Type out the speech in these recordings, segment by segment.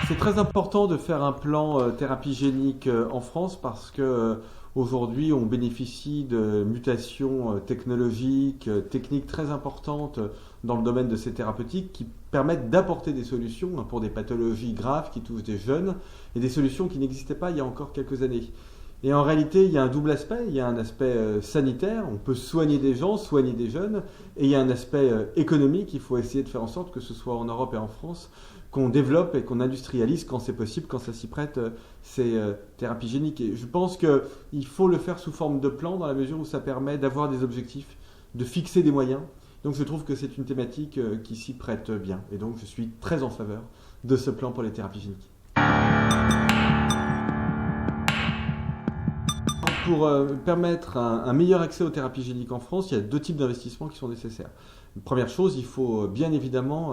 C'est très important de faire un plan thérapie génique en France parce que aujourd'hui on bénéficie de mutations technologiques, techniques très importantes dans le domaine de ces thérapeutiques qui permettent d'apporter des solutions pour des pathologies graves qui touchent des jeunes et des solutions qui n'existaient pas il y a encore quelques années. Et en réalité, il y a un double aspect. Il y a un aspect sanitaire, on peut soigner des gens, soigner des jeunes, et il y a un aspect économique. Il faut essayer de faire en sorte que ce soit en Europe et en France qu'on développe et qu'on industrialise quand c'est possible, quand ça s'y prête, ces thérapies géniques. Et je pense qu'il faut le faire sous forme de plan dans la mesure où ça permet d'avoir des objectifs, de fixer des moyens. Donc je trouve que c'est une thématique qui s'y prête bien. Et donc je suis très en faveur de ce plan pour les thérapies géniques. Pour permettre un meilleur accès aux thérapies géniques en France, il y a deux types d'investissements qui sont nécessaires. Première chose, il faut bien évidemment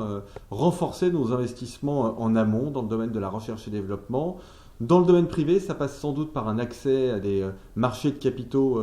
renforcer nos investissements en amont dans le domaine de la recherche et développement. Dans le domaine privé, ça passe sans doute par un accès à des marchés de capitaux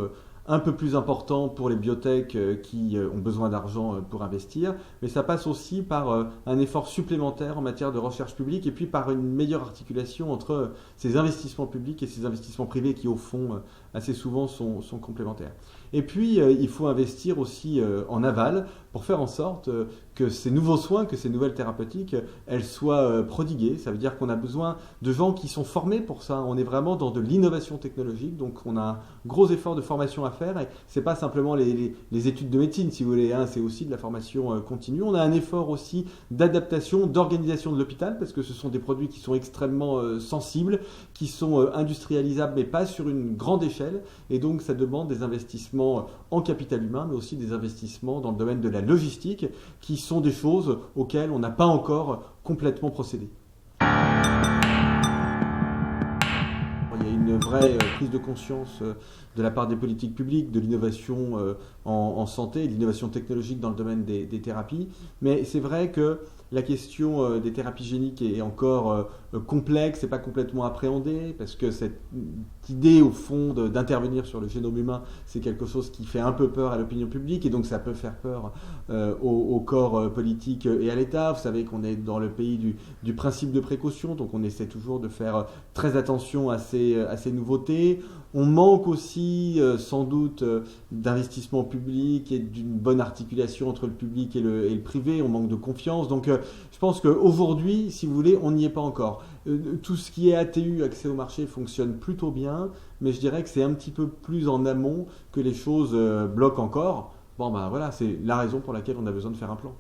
un peu plus importants pour les biotech qui ont besoin d'argent pour investir, mais ça passe aussi par un effort supplémentaire en matière de recherche publique et puis par une meilleure articulation entre ces investissements publics et ces investissements privés qui au fond assez souvent sont complémentaires. Et puis il faut investir aussi en aval pour faire en sorte que ces nouveaux soins, que ces nouvelles thérapeutiques, elles soient prodiguées. Ça veut dire qu'on a besoin de gens qui sont formés pour ça. On est vraiment dans de l'innovation technologique, donc on a un gros effort de formation à faire. Et c'est pas simplement les études de médecine, si vous voulez, hein, c'est aussi de la formation continue. On a un effort aussi d'adaptation, d'organisation de l'hôpital, parce que ce sont des produits qui sont extrêmement sensibles, qui sont industrialisables, mais pas sur une grande échelle. Et donc ça demande des investissements en capital humain, mais aussi des investissements dans le domaine de la logistique, qui sont des choses auxquelles on n'a pas encore complètement procédé. Il y a une vraie prise de conscience de la part des politiques publiques, de l'innovation en santé, de l'innovation technologique dans le domaine des thérapies. Mais c'est vrai que la question des thérapies géniques est encore complexe et pas complètement appréhendée, parce que cette idée, au fond, d'intervenir sur le génome humain, c'est quelque chose qui fait un peu peur à l'opinion publique, et donc ça peut faire peur au corps politique et à l'État. Vous savez qu'on est dans le pays du principe de précaution, donc on essaie toujours de faire très attention à ces nouveautés. On manque aussi sans doute d'investissement public et d'une bonne articulation entre le public et le privé. On manque de confiance. Donc je pense qu'aujourd'hui, si vous voulez, on n'y est pas encore. Tout ce qui est ATU, accès au marché, fonctionne plutôt bien, mais je dirais que c'est un petit peu plus en amont que les choses bloquent encore. Bon, ben voilà, c'est la raison pour laquelle on a besoin de faire un plan.